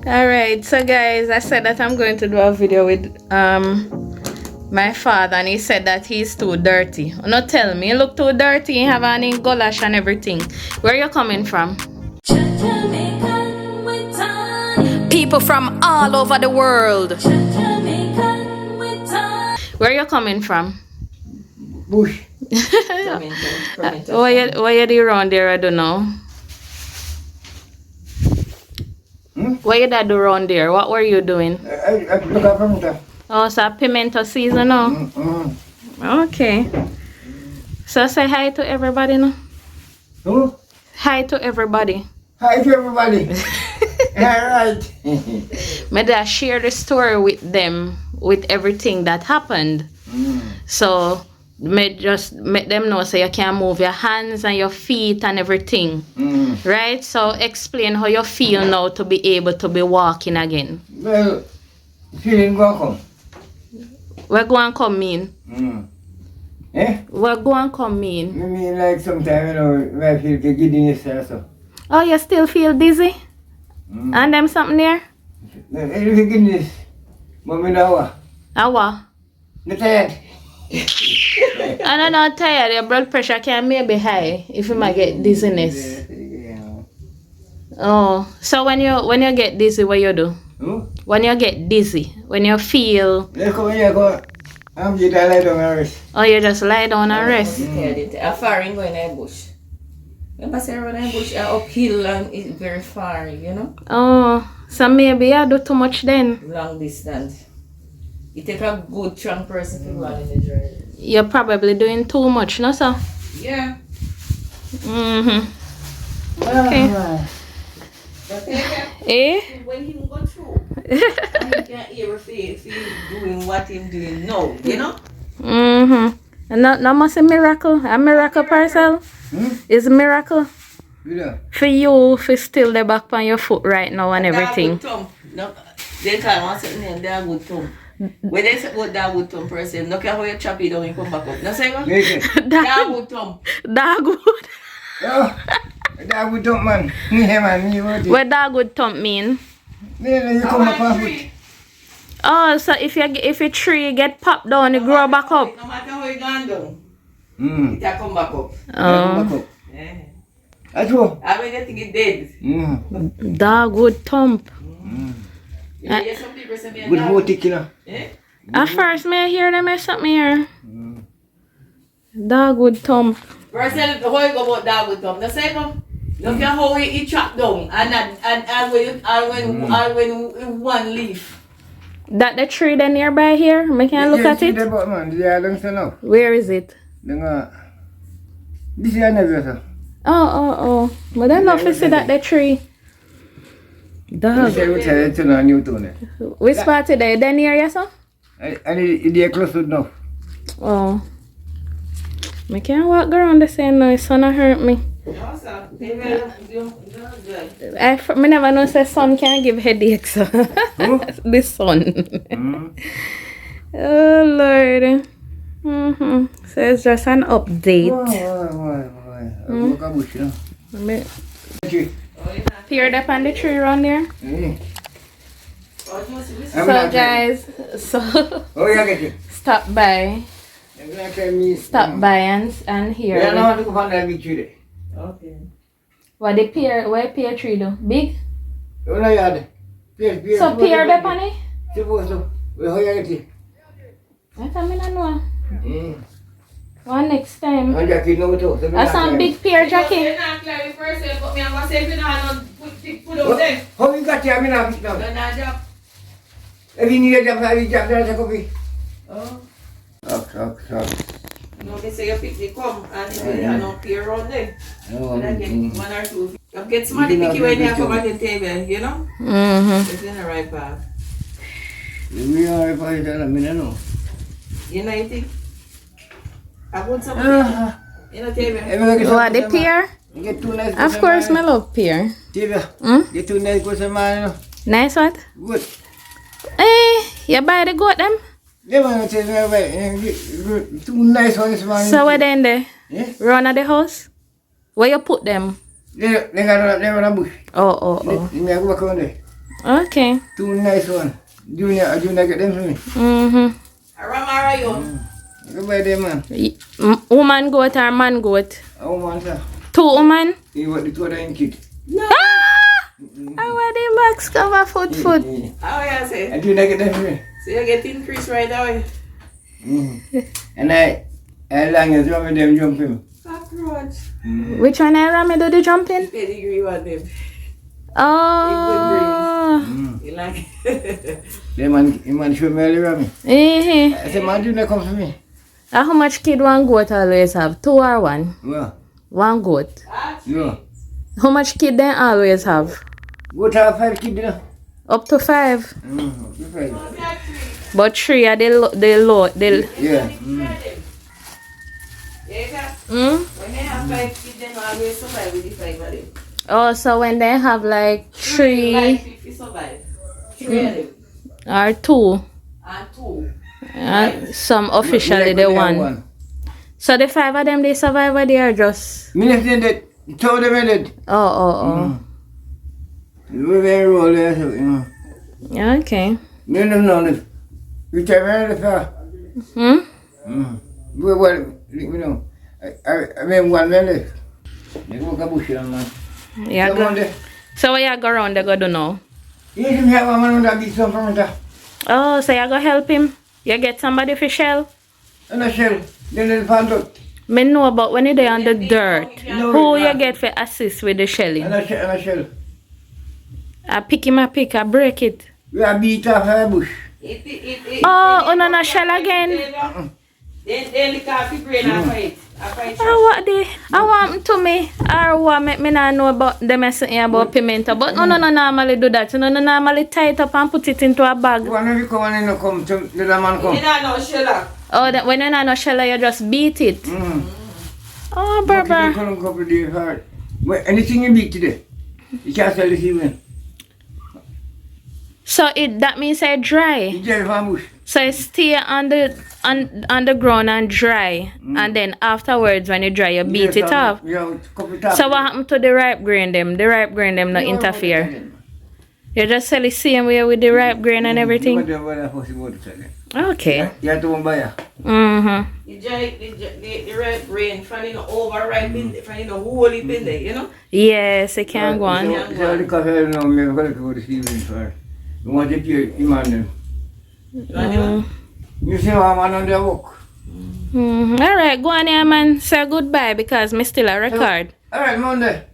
Alright, so guys, I said that I'm going to do a video with my father, and he said that he's too dirty. No, tell me, you look too dirty, you have any goulash and everything. Where you coming from? Jamaican with Tania. People from all over the world. Jamaican with Tania. Where you coming from? Bush. Why you do around there? I don't know. What you did around there? What were you doing? I look up from there. Oh, so pimento season now? Okay. So say hi to everybody now. Who? Hi to everybody. Hi to everybody. Alright. May I share the story with them, with everything that happened. So may just make them know so you can move your hands and your feet and everything. Right? So explain how you feel now to be able to be walking again. Well, feeling go come. Where go and come mean? Eh? Where go and come mean? I mean like sometimes, you know, I feel the giddiness or so. Oh, you still feel dizzy? And them something there? I feel giddiness. But I know Awa? not tired. And I'm not tired. Your blood pressure can maybe high if you might get dizziness. Oh, so when you get dizzy, what you do? When you get dizzy, when you feel... I'm just lie down and rest. Oh, you just lie down and rest? I'm far in going in the bush. Remember say around the bush, uphill and it's very far, you know? Oh, so maybe I do too much then? Long distance. It takes a good strong person to run in the journey. You're probably doing too much, no sir? Yeah. Okay. Eh? When he go through, and you can't ever feel doing what he's doing now, you know? And that must be a miracle. A miracle parcel? It's a miracle. Yeah. For you, for still the back on your foot right now and everything. No, they can't say name, they are good thumb. When they say about that good thumb person, no care how you chop it down, you come back up. No say go? That good thumb. That good. Oh, that good thumb, man. Yeah, man. What that good thumb mean? Then you come back on foot. Oh, so if a tree get popped down, it grow back up. No matter how you gone down, it come back up. Oh. Yeah. That's all. I mean, I think it dead. That good thump. Yeah, some people say me Good votic, you know. At first, may I hear them or something here? That good thump. Person, how you go about that good thumb? The same one. Look at how it chop down and when one leaf. That the tree then nearby here? Me can look at it? Where is it? This is another. Oh. But I love to see that the tree. Dog. Which part is there? Then near you, sir? And they're close enough. Oh. I can't walk around the same now. It's gonna hurt me. I never know the sun can give headaches. The sun. Oh Lord. So it's just an update. Peered up on the tree around there. So guys, stop by. Stop by and here. Okay. What the pear? Where pear tree do? Big? Peer. So pear up on it? Supposed to. I don't know. One next time. That's some big pear, Jackie. How you got here? I'm not now. If you need a job, I will job there as a copy. Oh. Talk. No, they say you pick the come and if you don't peer around there. And I get one or two. You get somebody picky when you come at the table, you know? It's in the right path. We are by the minute. You know, you think? I want something in the table. What, the pear? Get too nice. Of course, I love pear. Get too nice for some man. Nice what? Good. You buy the goat them? Yeah, man, too nice for this man. So where they in there? Yeah? Run at the house? Where you put them? They got a bush. Oh. They go back on there. Okay. 2 nice one. Junior get them for me. Aramara you. Go buy them, man. Woman goat or man goat? A woman, sir. 2 woman? You want the 2 of them kid. No. I want the box cover foot. How you say? And Junior get them for me. So you get increase right away. And I long as one of them jumping. Cockroach. Which one I ram do the jumping? Pedigree one them. Oh. You like The man show me earlier, me. I said, man, Junior come for me. How much kid one goat always have? 2 or 1? Well, 1 goat. yeah. How much kid they always have? Go to have 5 kids, you know. Up to 5. Up to 5. But 3 are the low. Yeah. When they have 5 kids, they always survive with the 5 of them. Oh, so when they have like 3 Like if you survive. 3 of them. or 2, And 2. some officially the 1. So the 5 of them they survive or they are just. Me left them dead. 2 of them are dead. Oh. We very roll there, so, you know. Yeah, okay. Me don't know if we try very far. Well, you know, I mean, 1 man left. You go to bush, man. Yeah, go. So what you go around they go do now? Yes, me have a man that beat some from it. Oh, so you go help him? You get somebody for shell? And a shell. Then they found out. Me know about when you dey on the dirt. No, Who you get for assist with the shelling? And a shell. I pick him, I break it. We are beat off a bush. Oh, no shell again. They lick off the brain and fight. I want to me. Or what make me not know about them messing about pimento. But no normally do that. No normally tie it up and put it into a bag. One of you come and you come to the man come. You don't know sheller. Oh, that when you not know shell, you just beat it. Oh, But Barbara. you couldn't couple days hard. But anything you beat today, you can't sell this even. So that means it dry. You just have a bush. So it stay on the ground and dry, and then afterwards when it dry you beat it off. Yeah, couple times. So what happened to the ripe grain them? The ripe grain them not interfere. You just sell the same way with the ripe grain and everything. Okay. You have to buy it. The ripe brain, finding the overripe in there, finding the whole in there, you know? Yes, it can go on. So the coffee now, I'm going to go to see him for. You want to pay him on them. You see how I'm on the walk. Alright, go on here man. Say goodbye because me still a record. Alright, Monday.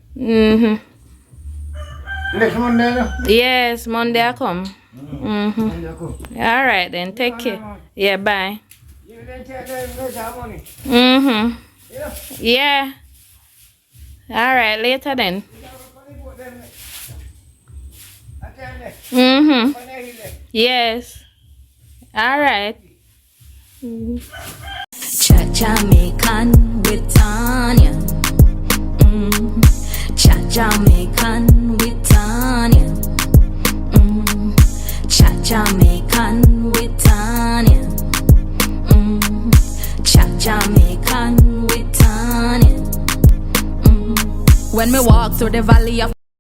Next Monday, no? Yes, Monday I come. Alright then, take care. Yeah, bye. You didn't take the money. Yeah. Alright, later then. Yes. Alright. Jamaican with Tania. Jamaican with Tania. Jamaican with Tania. Jamaican with Tania. When me walk through the valley of